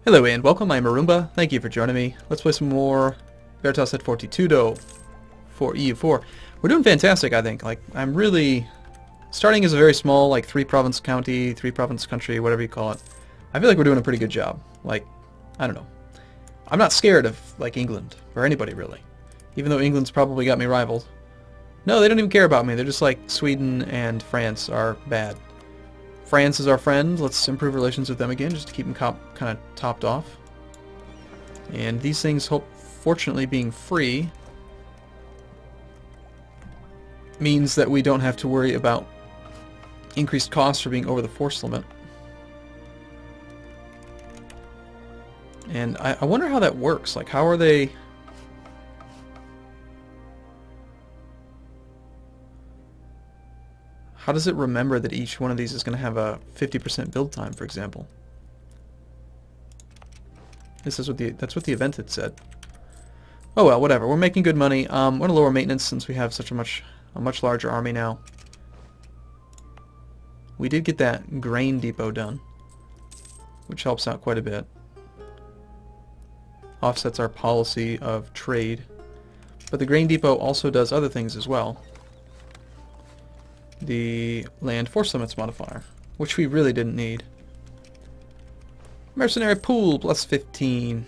Hello and welcome, I'm Arumba. Thank you for joining me. Let's play some more Veritas Et Fortitudo for EU4. We're doing fantastic, I think. Like, I'm really starting as a very small, like, 3-province county, 3-province country, whatever you call it. I feel like we're doing a pretty good job. Like, I don't know. I'm not scared of, like, England, or anybody, really. Even though England's probably got me rivaled. No, they don't even care about me. They're just like Sweden and France are bad. France is our friend. Let's improve relations with them again, just to keep them kind of topped off. And these things, fortunately, being free means that we don't have to worry about increased costs for being over the force limit. And I wonder how that works. Like, how are they... How does it remember that each one of these is going to have a 50% build time, for example? This is what that's what the event had said. Oh well, whatever. We're making good money. We're going to lower maintenance since we have such a much larger army now. We did get that grain depot done, which helps out quite a bit. Offsets our policy of trade. But the grain depot also does other things as well. The land force limits modifier, which we really didn't need. Mercenary pool plus 15.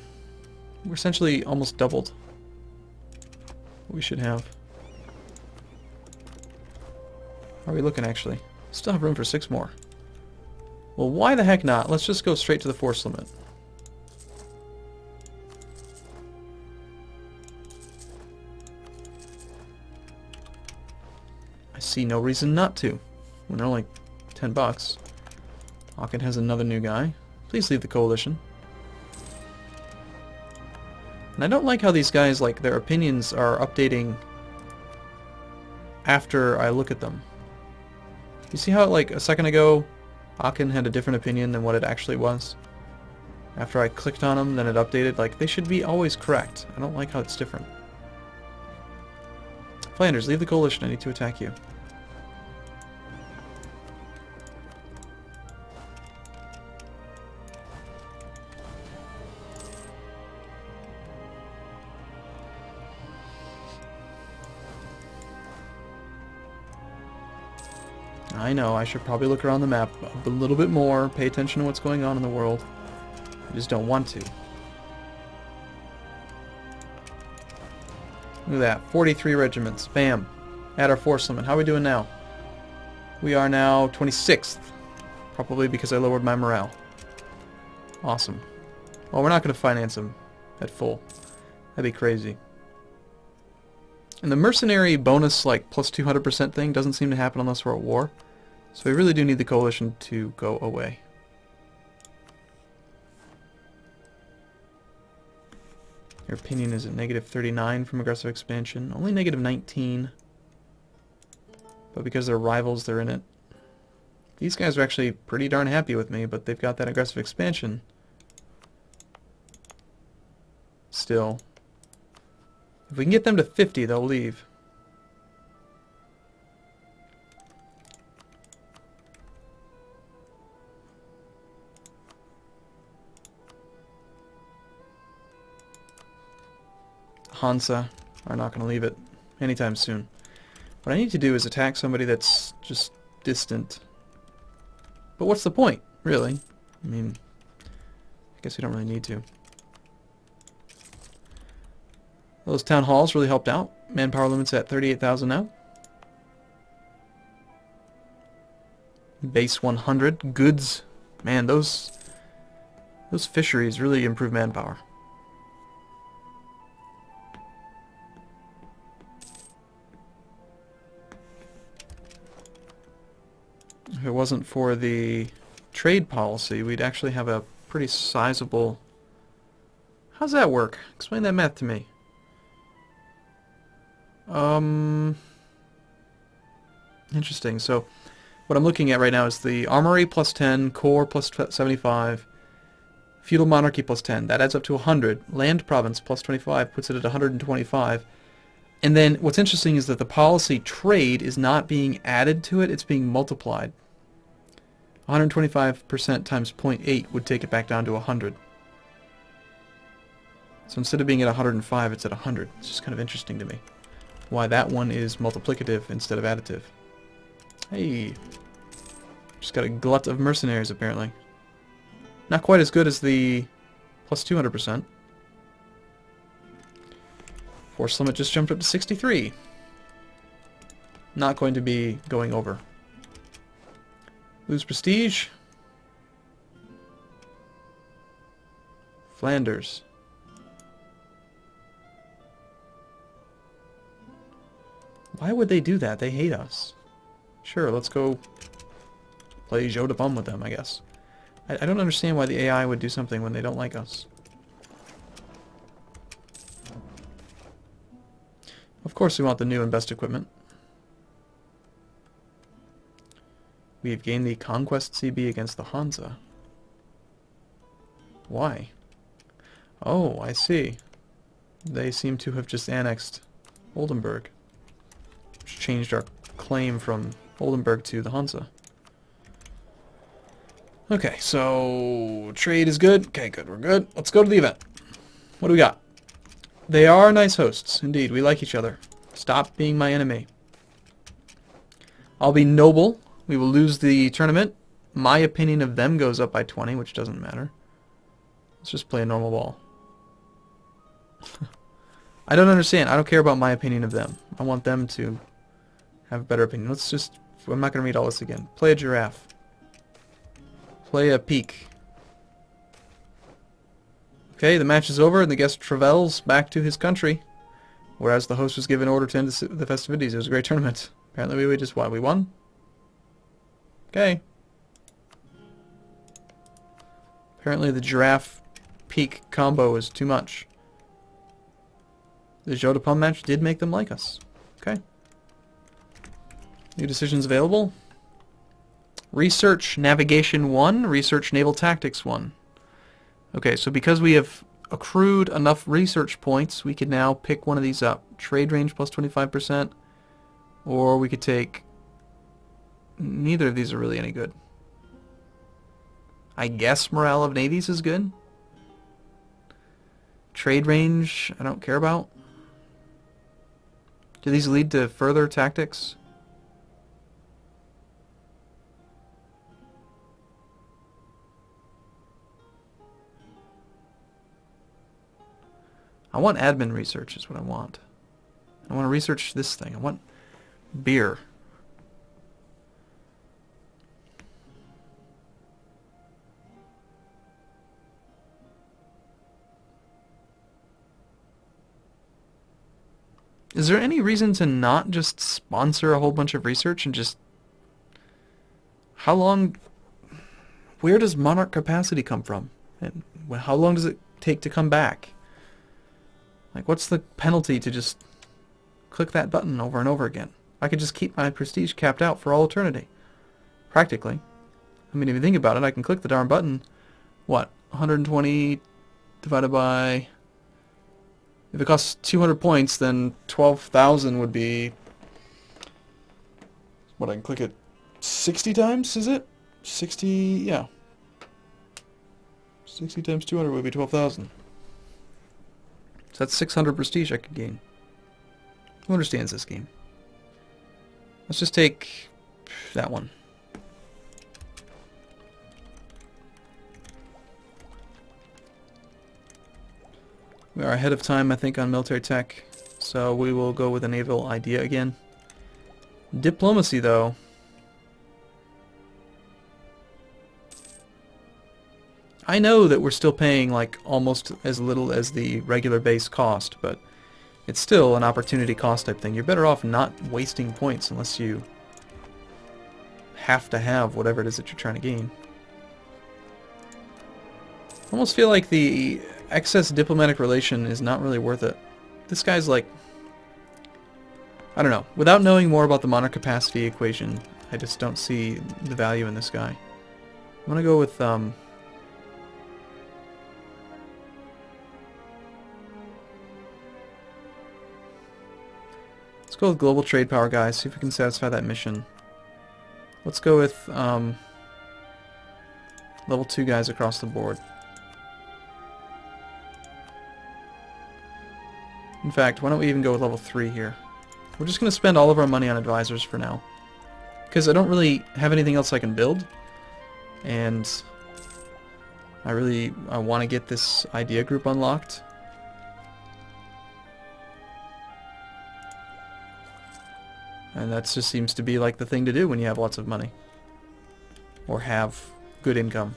We're essentially almost doubled what we should have. How are we looking, actually? Still have room for 6 more. Well, why the heck not? Let's just go straight to the force limit. See no reason not to when they're only 10 bucks. Aachen has another new guy. Please leave the coalition. And I don't like how these guys, like, their opinions are updating after I look at them. You see how, like, a second ago Aachen had a different opinion than what it actually was? After I clicked on them, then it updated. Like, they should be always correct. I don't like how it's different. Flanders, leave the coalition. I need to attack you. I know, I should probably look around the map a little bit more, pay attention to what's going on in the world. I just don't want to. Look at that, 43 regiments, bam, at our force limit. How are we doing now? We are now 26th, probably because I lowered my morale. Awesome. Well, we're not going to finance them at full. That'd be crazy. And the mercenary bonus, like, plus 200% thing doesn't seem to happen unless we're at war. So we really do need the coalition to go away. Your opinion is at negative 39 from aggressive expansion. Only negative 19. But because they're rivals, they're in it. These guys are actually pretty darn happy with me, but they've got that aggressive expansion. Still. If we can get them to 50, they'll leave. Hansa are not going to leave it anytime soon. What I need to do is attack somebody that's just distant. But what's the point, really? I mean, I guess we don't really need to. Those town halls really helped out. Manpower limit's at 38,000 now. Base 100. Goods. Man, those fisheries really improve manpower. If it wasn't for the trade policy, we'd actually have a pretty sizable... How's that work? Explain that math to me. Interesting. So, what I'm looking at right now is the Armory plus 10, Corps plus 75, Feudal Monarchy plus 10. That adds up to 100. Land Province plus 25 puts it at 125. And then, what's interesting is that the policy trade is not being added to it, it's being multiplied. 125% times 0.8 would take it back down to 100. So instead of being at 105, it's at 100. It's just kind of interesting to me why that one is multiplicative instead of additive. Hey, just got a glut of mercenaries apparently. Not quite as good as the plus 200%. Force limit just jumped up to 63. Not going to be going over. Lose prestige. Flanders. Why would they do that? They hate us. Sure, let's go play jeu de paume with them, I guess. I don't understand why the AI would do something when they don't like us. Of course we want the new and best equipment. We've gained the Conquest CB against the Hansa. Why? Oh, I see. They seem to have just annexed Oldenburg. Which changed our claim from Oldenburg to the Hansa. Okay, so trade is good. Okay, good, we're good. Let's go to the event. What do we got? They are nice hosts, indeed. We like each other. Stop being my enemy. I'll be noble. We will lose the tournament. My opinion of them goes up by 20, which doesn't matter. Let's just play a normal ball. I don't understand. I don't care about my opinion of them. I want them to have a better opinion. Let's just... I'm not going to read all this again. Play a giraffe. Play a peak. Okay, the match is over and the guest travels back to his country, whereas the host was given order to end the festivities. It was a great tournament. Apparently we just won. We won? Okay. Apparently the giraffe peak combo is too much. The jeu de paume match did make them like us. Okay. New decisions available. Research Navigation 1, Research Naval Tactics 1. Okay, so because we have accrued enough research points, we could now pick one of these up. Trade range plus 25%, or we could take... Neither of these are really any good. I guess morale of navies is good. Trade range, I don't care about. Do these lead to further tactics? I want admin research is what I want. I want to research this thing. I want beer. Is there any reason to not just sponsor a whole bunch of research and just... How long... Where does monarch capacity come from? And how long does it take to come back? Like, what's the penalty to just click that button over and over again? I could just keep my prestige capped out for all eternity. Practically. I mean, if you think about it, I can click the darn button. What? 120 divided by... If it costs 200 points, then 12,000 would be... What, I can click it 60 times, is it? 60, yeah. 60 times 200 would be 12,000. So that's 600 prestige I could gain. Who understands this game? Let's just take that one. We are ahead of time, I think, on military tech, so we will go with a naval idea again. Diplomacy, though. I know that we're still paying like almost as little as the regular base cost, but it's still an opportunity cost type thing. You're better off not wasting points unless you have to have whatever it is that you're trying to gain. I almost feel like the excess diplomatic relation is not really worth it. This guy's like... I don't know. Without knowing more about the monarch capacity equation, I just don't see the value in this guy. I'm gonna go with... Let's go with global trade power, guys. See if we can satisfy that mission. Let's go with level 2 guys across the board. In fact, why don't we even go with level 3 here? We're just going to spend all of our money on advisors for now. Because I don't really have anything else I can build. And I want to get this idea group unlocked. And that just seems to be like the thing to do when you have lots of money. Or have good income.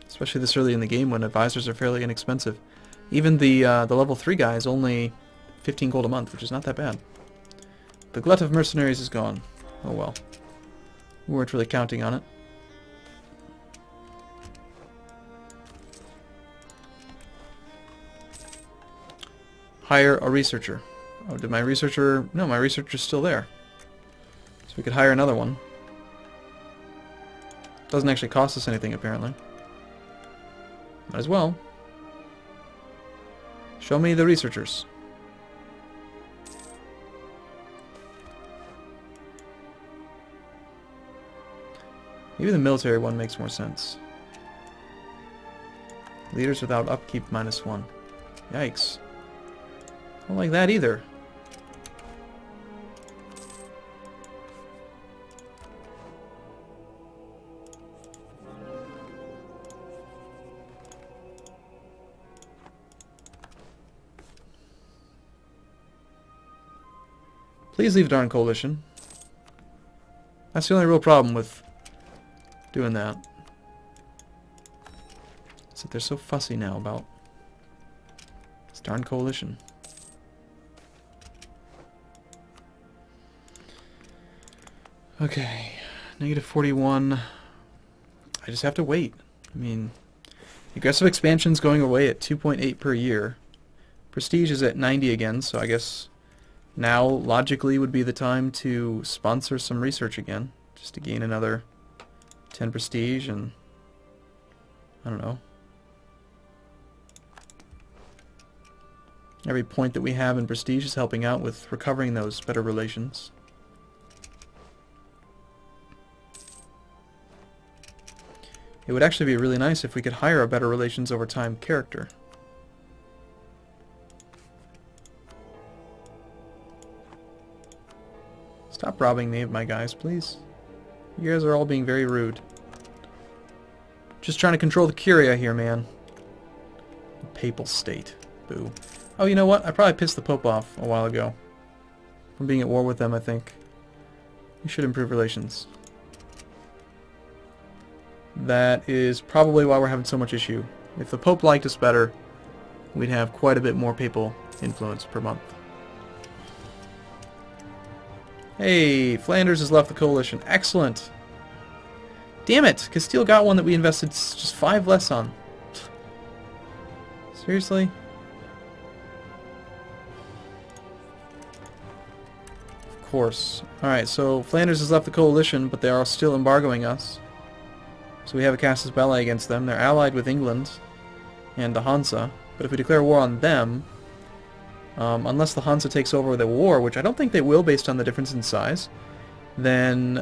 Especially this early in the game when advisors are fairly inexpensive. Even the level 3 guy is only 15 gold a month, which is not that bad. The glut of mercenaries is gone. Oh well. We weren't really counting on it. Hire a researcher. Oh, did my researcher... No, my researcher's still there. So we could hire another one. Doesn't actually cost us anything, apparently. Might as well. Show me the researchers. Maybe the military one makes more sense. Leaders without upkeep -1. Yikes. I don't like that either. Please leave darn coalition. That's the only real problem with doing that. Is that they're so fussy now about this darn coalition. Okay, -41. I just have to wait. I mean, aggressive expansion's going away at 2.8 per year. Prestige is at 90 again, so I guess now logically would be the time to sponsor some research again, just to gain another 10 prestige and I don't know. Every point that we have in prestige is helping out with recovering those better relations. It would actually be really nice if we could hire a better relations over time character. Stop robbing me of my guys, please. You guys are all being very rude. Just trying to control the Curia here, man. Papal state. Boo. Oh, you know what? I probably pissed the Pope off a while ago. From being at war with them, I think. We should improve relations. That is probably why we're having so much issue. If the Pope liked us better, we'd have quite a bit more papal influence per month. Hey, Flanders has left the coalition. Excellent. Damn it! Castile got one that we invested just 5 less on. Seriously? Of course. Alright, so Flanders has left the coalition, but they are still embargoing us. So we have a casus belli against them. They're allied with England and the Hansa. But if we declare war on them, unless the Hansa takes over the war, which I don't think they will based on the difference in size, then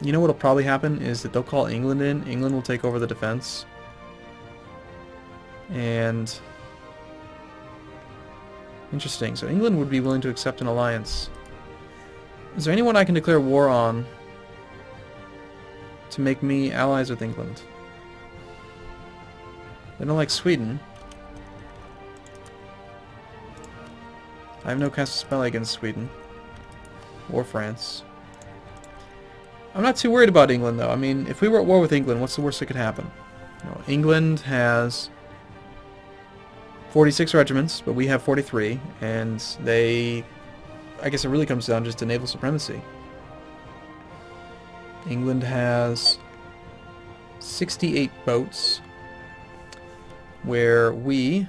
you know what'll probably happen is that they'll call England in. England will take over the defense. And interesting. So England would be willing to accept an alliance. Is there anyone I can declare war on to make me allies with England? They don't like Sweden. I have no casus belli against Sweden. Or France. I'm not too worried about England, though. I mean, if we were at war with England, what's the worst that could happen? You know, England has 46 regiments, but we have 43, and they... I guess it really comes down just to naval supremacy. England has 68 boats, where we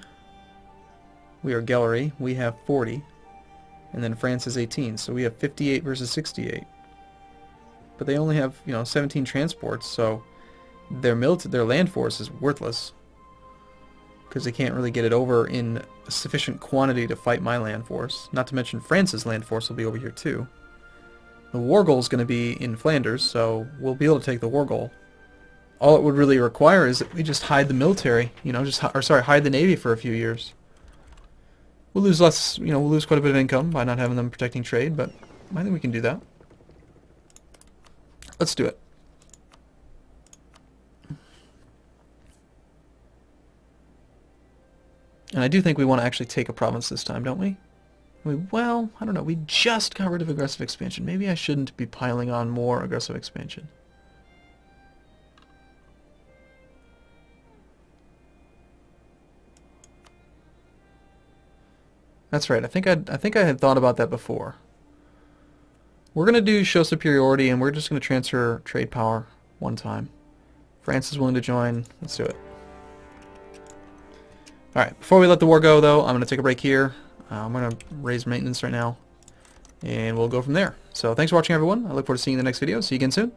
are Gelre, we have 40, and then France has 18, so we have 58 versus 68. But they only have, you know, 17 transports, so their land force is worthless, because they can't really get it over in a sufficient quantity to fight my land force. Not to mention France's land force will be over here too. The war goal is going to be in Flanders, so we'll be able to take the war goal all it would really require is that we just hide the military, you know, hide the Navy for a few years. We'll lose less, you know, we'll lose quite a bit of income by not having them protecting trade, but I think we can do that. Let's do it. And I do think we want to actually take a province this time, don't we? Well, I don't know. We just got rid of aggressive expansion. Maybe I shouldn't be piling on more aggressive expansion. That's right. I think I had thought about that before. We're going to do show superiority, and we're just going to transfer trade power one time. France is willing to join. Let's do it. Alright, before we let the war go, though, I'm going to take a break here. I'm going to raise maintenance right now, and we'll go from there. So thanks for watching, everyone. I look forward to seeing you in the next video. See you again soon.